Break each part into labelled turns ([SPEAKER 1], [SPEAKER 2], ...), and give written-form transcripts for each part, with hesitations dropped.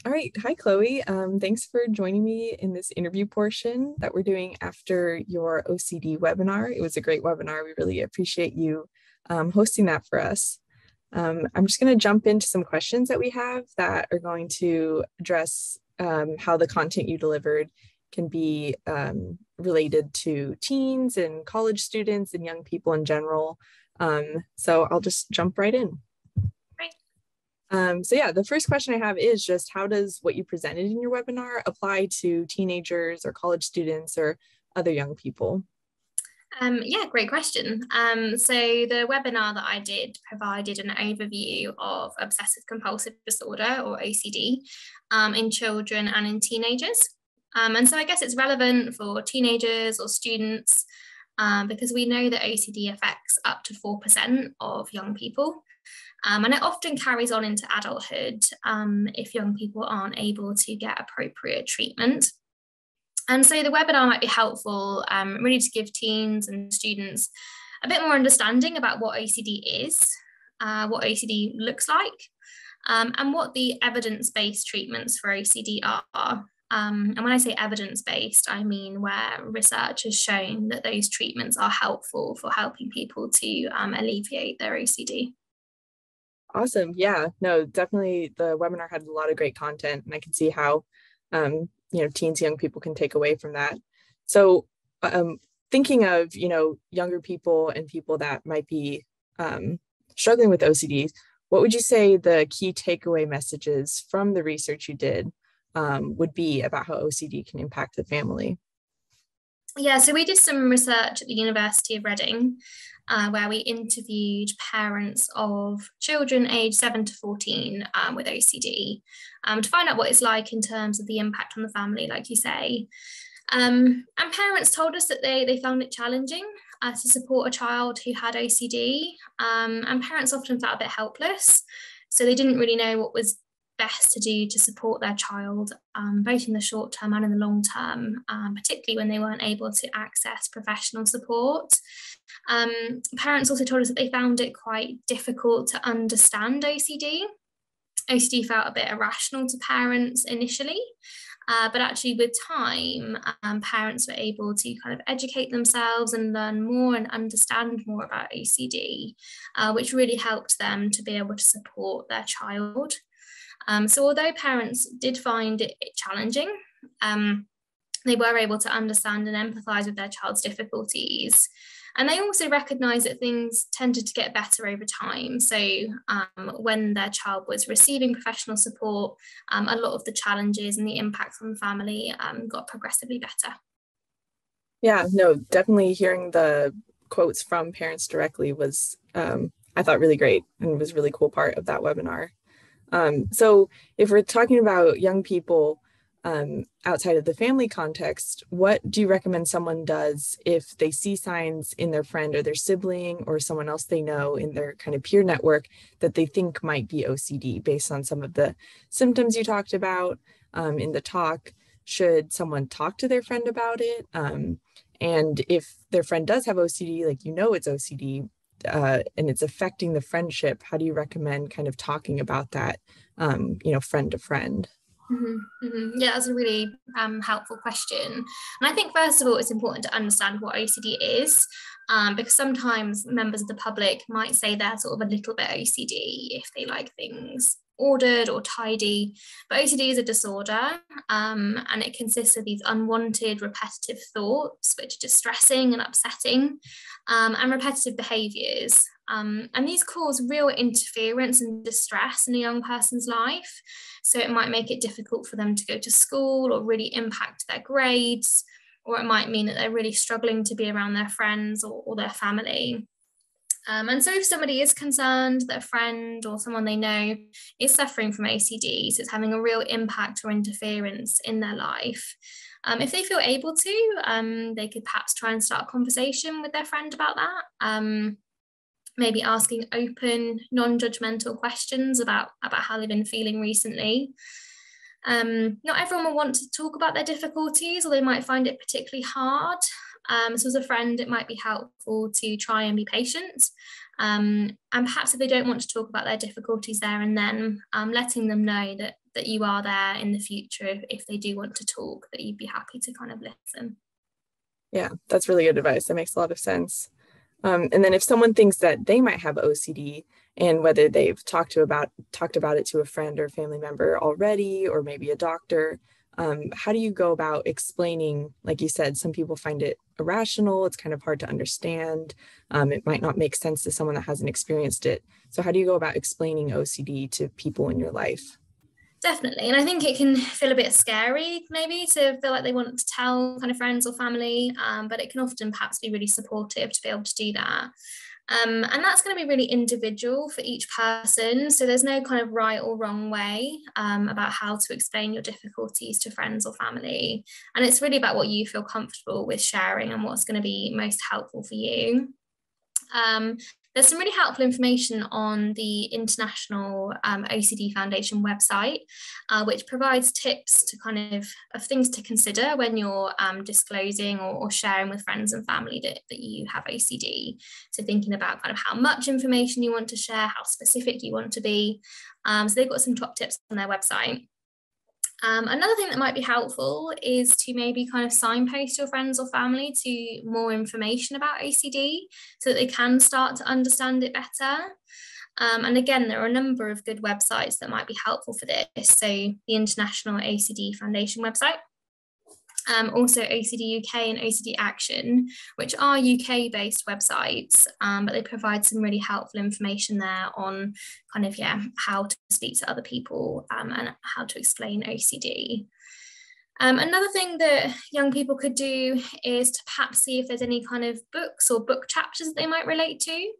[SPEAKER 1] All right. Hi, Chloe. Thanks for joining me in this interview portion that we're doing after your OCD webinar. It was a great webinar. We really appreciate you hosting that for us. I'm just going to jump into some questions that we have that are going to address how the content you delivered can be related to teens and college students and young people in general. So I'll just jump right in. So yeah, the first question I have is just how does what you presented in your webinar apply to teenagers or college students or other young people?
[SPEAKER 2] Yeah, great question. So the webinar that I did provided an overview of obsessive compulsive disorder or OCD in children and in teenagers. And so I guess it's relevant for teenagers or students because we know that OCD affects up to 4% of young people. And it often carries on into adulthood if young people aren't able to get appropriate treatment. And so the webinar might be helpful really to give teens and students a bit more understanding about what OCD is, what OCD looks like, and what the evidence-based treatments for OCD are. And when I say evidence-based, I mean where research has shown that those treatments are helpful for helping people to alleviate their OCD.
[SPEAKER 1] Awesome. Yeah, no, definitely the webinar had a lot of great content and I can see how, teens, young people can take away from that. So thinking of, younger people and people that might be struggling with OCD, what would you say the key takeaway messages from the research you did would be about how OCD can impact the family?
[SPEAKER 2] Yeah, so we did some research at the University of Reading where we interviewed parents of children aged 7 to 14 with OCD to find out what it's like in terms of the impact on the family, like you say. And parents told us that they found it challenging to support a child who had OCD, and parents often felt a bit helpless. So they didn't really know what was best to do to support their child, both in the short term and in the long term, particularly when they weren't able to access professional support. Parents also told us that they found it quite difficult to understand OCD. OCD felt a bit irrational to parents initially, but actually with time, parents were able to kind of educate themselves and learn more and understand more about OCD, which really helped them to be able to support their child. So although parents did find it challenging, they were able to understand and empathise with their child's difficulties. And they also recognised that things tended to get better over time. So when their child was receiving professional support, a lot of the challenges and the impacts on the family got progressively better.
[SPEAKER 1] Yeah, no, definitely hearing the quotes from parents directly was, I thought, really great and was a really cool part of that webinar. So if we're talking about young people outside of the family context, what do you recommend someone does if they see signs in their friend or their sibling or someone else they know in their kind of peer network that they think might be OCD based on some of the symptoms you talked about in the talk? Should someone talk to their friend about it? And if their friend does have OCD, like it's OCD, and it's affecting the friendship, how do you recommend kind of talking about that, friend to friend?
[SPEAKER 2] Mm-hmm, mm-hmm. Yeah, that's a really helpful question. And I think, first of all, it's important to understand what OCD is, because sometimes members of the public might say they're sort of a little bit OCD if they like things ordered or tidy. But OCD is a disorder, and it consists of these unwanted, repetitive thoughts, which are distressing and upsetting, and repetitive behaviours. And these cause real interference and distress in a young person's life. So it might make it difficult for them to go to school or really impact their grades, or it might mean that they're really struggling to be around their friends or their family. And so if somebody is concerned that a friend or someone they know is suffering from OCD, so it's having a real impact or interference in their life, if they feel able to, they could perhaps try and start a conversation with their friend about that. Maybe asking open, non-judgmental questions about how they've been feeling recently. Not everyone will want to talk about their difficulties, or they might find it particularly hard. So as a friend, it might be helpful to try and be patient. And perhaps if they don't want to talk about their difficulties there and then, letting them know that that you are there in the future if they do want to talk, that you'd be happy to kind of listen.
[SPEAKER 1] Yeah, that's really good advice. That makes a lot of sense. And then if someone thinks that they might have OCD, and whether they've talked about it to a friend or family member already, or maybe a doctor, how do you go about explaining? Like you said, some people find it irrational. It's kind of hard to understand. It might not make sense to someone that hasn't experienced it. So how do you go about explaining OCD to people in your life?
[SPEAKER 2] Definitely. And I think it can feel a bit scary, maybe, to feel like they want to tell kind of friends or family, but it can often perhaps be really supportive to be able to do that. And that's going to be really individual for each person. So there's no kind of right or wrong way about how to explain your difficulties to friends or family. And it's really about what you feel comfortable with sharing and what's going to be most helpful for you. Um, there's some really helpful information on the International OCD Foundation website, which provides tips to of things to consider when you're disclosing or sharing with friends and family that you have OCD. So thinking about kind of how much information you want to share, how specific you want to be. So they've got some top tips on their website. Another thing that might be helpful is to maybe kind of signpost your friends or family to more information about OCD so that they can start to understand it better. And again, there are a number of good websites that might be helpful for this. So the International OCD Foundation website, also OCD UK and OCD Action, which are UK-based websites, but they provide some really helpful information there on how to speak to other people and how to explain OCD. Another thing that young people could do is to perhaps see if there's any kind of books or book chapters that they might relate to.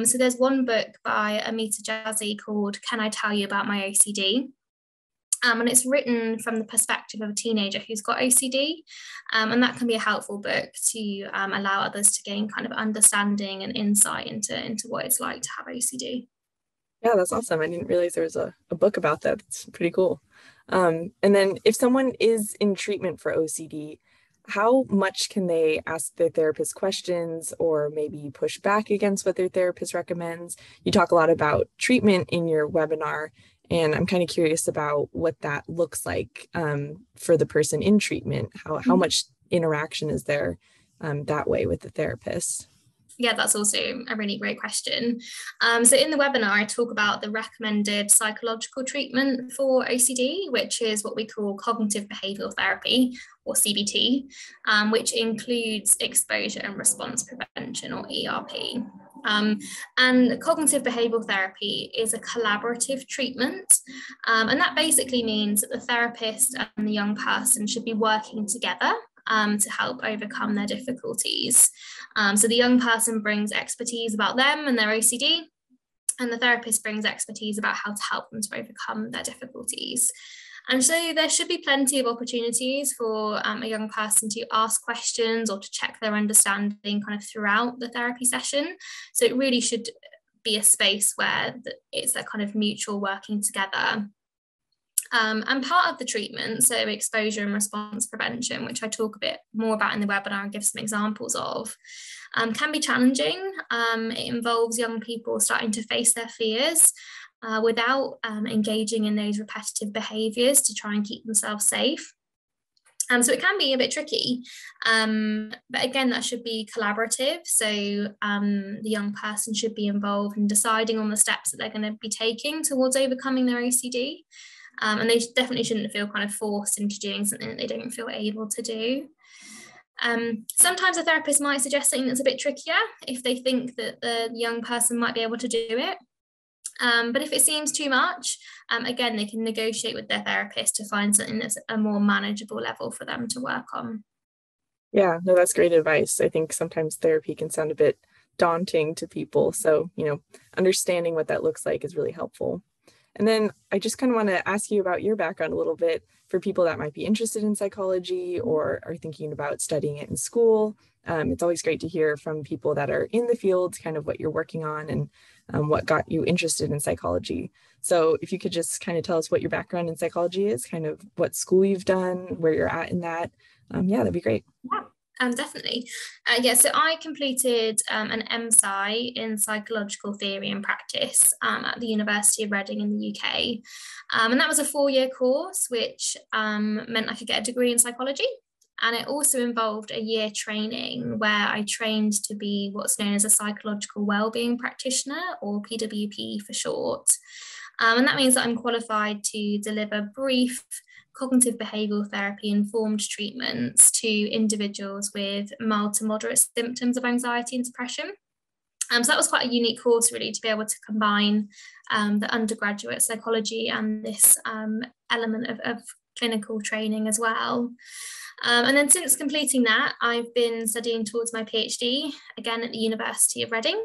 [SPEAKER 2] So there's one book by Amita Jazzy called Can I Tell You About My OCD? And it's written from the perspective of a teenager who's got OCD. And that can be a helpful book to allow others to gain kind of understanding and insight into what it's like to have OCD.
[SPEAKER 1] Yeah, that's awesome. I didn't realize there was a book about that. That's pretty cool. And then if someone is in treatment for OCD, how much can they ask their therapist questions or maybe push back against what their therapist recommends? You talk a lot about treatment in your webinar, and I'm kind of curious about what that looks like for the person in treatment. How much interaction is there that way with the therapist?
[SPEAKER 2] Yeah, that's also a really great question. So in the webinar, I talk about the recommended psychological treatment for OCD, which is what we call cognitive behavioral therapy, or CBT, which includes exposure and response prevention, or ERP. And cognitive behavioral therapy is a collaborative treatment. And that basically means that the therapist and the young person should be working together to help overcome their difficulties. So the young person brings expertise about them and their OCD, and the therapist brings expertise about how to help them to overcome their difficulties. And so there should be plenty of opportunities for a young person to ask questions or to check their understanding kind of throughout the therapy session. So it really should be a space where it's a kind of mutual working together. And part of the treatment, so exposure and response prevention, which I talk a bit more about in the webinar and give some examples of, can be challenging. It involves young people starting to face their fears without engaging in those repetitive behaviours to try and keep themselves safe. So it can be a bit tricky, but again, that should be collaborative. So the young person should be involved in deciding on the steps that they're going to be taking towards overcoming their OCD. And they definitely shouldn't feel kind of forced into doing something that they don't feel able to do. Sometimes a therapist might suggest something that's a bit trickier if they think that the young person might be able to do it. But if it seems too much, again, they can negotiate with their therapist to find something that's a more manageable level for them to work on.
[SPEAKER 1] Yeah, no, that's great advice. I think sometimes therapy can sound a bit daunting to people. So, understanding what that looks like is really helpful. And then I just kind of want to ask you about your background a little bit for people that might be interested in psychology or are thinking about studying it in school. It's always great to hear from people that are in the field, kind of what you're working on and what got you interested in psychology. So if you could just kind of tell us what your background in psychology is, kind of what school you've done, where you're at in that. Yeah, that'd be great.
[SPEAKER 2] Yeah. Definitely. Yeah, so I completed an MSci in psychological theory and practice at the University of Reading in the UK. And that was a 4 year course, which meant I could get a degree in psychology. And it also involved a year training where I trained to be what's known as a psychological wellbeing practitioner, or PWP for short. And that means that I'm qualified to deliver brief cognitive behavioural therapy informed treatments to individuals with mild to moderate symptoms of anxiety and depression. So that was quite a unique course, really, to be able to combine the undergraduate psychology and this element of clinical training as well. And then since completing that, I've been studying towards my PhD, again at the University of Reading,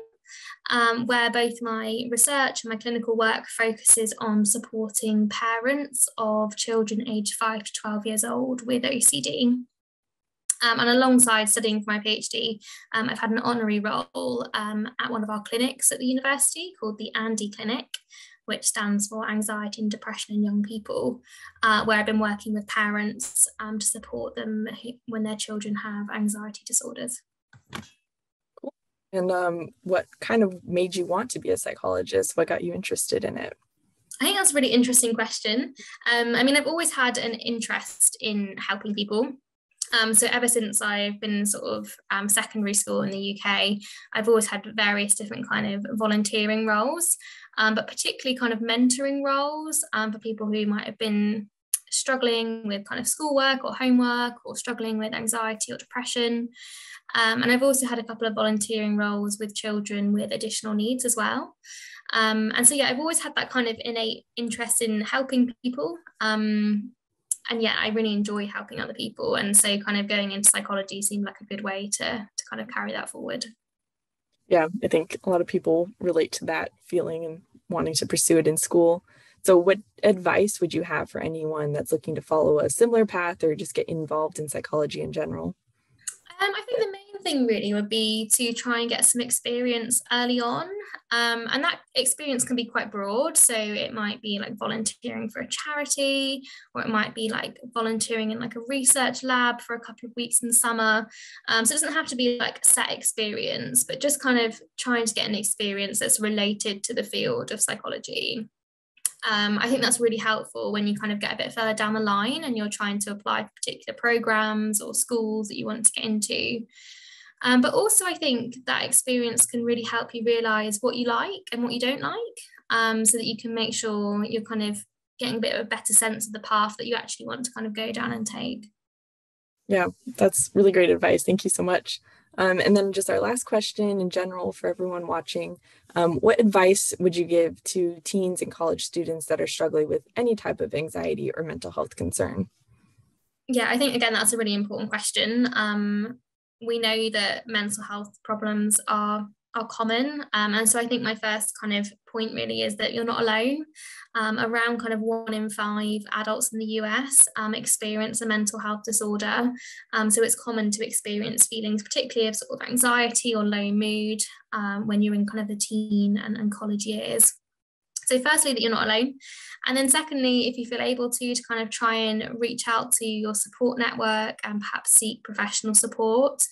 [SPEAKER 2] where both my research and my clinical work focuses on supporting parents of children aged 5 to 12 years old with OCD. And alongside studying for my PhD, I've had an honorary role at one of our clinics at the university called the Andy Clinic, which stands for Anxiety and Depression in Young People, where I've been working with parents to support them when their children have anxiety disorders.
[SPEAKER 1] And what kind of made you want to be a psychologist? What got you interested in it?
[SPEAKER 2] I think that's a really interesting question. I mean, I've always had an interest in helping people. So ever since I've been sort of secondary school in the UK, I've always had various different kind of volunteering roles, but particularly kind of mentoring roles for people who might have been struggling with kind of schoolwork or homework or struggling with anxiety or depression. And I've also had a couple of volunteering roles with children with additional needs as well. And so, yeah, I've always had that kind of innate interest in helping people. And yeah, I really enjoy helping other people. And so kind of going into psychology seemed like a good way to kind of carry that forward.
[SPEAKER 1] Yeah, I think a lot of people relate to that feeling and wanting to pursue it in school. So, what advice would you have for anyone that's looking to follow a similar path or just get involved in psychology in general?
[SPEAKER 2] I think the main thing really would be to try and get some experience early on. And that experience can be quite broad. So it might be like volunteering for a charity, or it might be like volunteering in like a research lab for a couple of weeks in the summer. So it doesn't have to be like a set experience, but just kind of trying to get an experience that's related to the field of psychology. I think that's really helpful when you kind of get a bit further down the line and you're trying to apply for particular programs or schools that you want to get into. But also, I think that experience can really help you realize what you like and what you don't like, so that you can make sure you're kind of getting a bit of a better sense of the path that you actually want to kind of go down and take.
[SPEAKER 1] Yeah, that's really great advice. Thank you so much. And then just our last question in general for everyone watching. What advice would you give to teens and college students that are struggling with any type of anxiety or mental health concern?
[SPEAKER 2] Yeah, I think again that's a really important question. We know that mental health problems are common, and so I think my first kind of point really is that you're not alone. Around kind of 1 in 5 adults in the US experience a mental health disorder. So it's common to experience feelings, particularly of sort of anxiety or low mood, when you're in kind of the teen and college years. So firstly, that you're not alone. And then secondly, if you feel able to kind of try and reach out to your support network and perhaps seek professional support.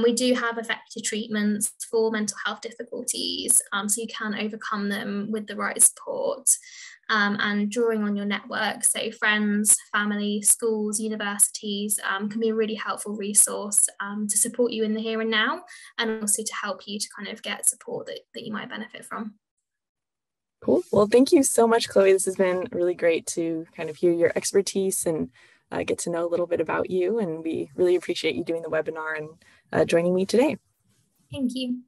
[SPEAKER 2] We do have effective treatments for mental health difficulties, so you can overcome them with the right support. And drawing on your network, so friends, family, schools, universities, can be a really helpful resource to support you in the here and now, and also to help you to kind of get support that you might benefit from.
[SPEAKER 1] Cool. Well, thank you so much, Chloe. This has been really great to kind of hear your expertise and get to know a little bit about you. And we really appreciate you doing the webinar and joining me today.
[SPEAKER 2] Thank you.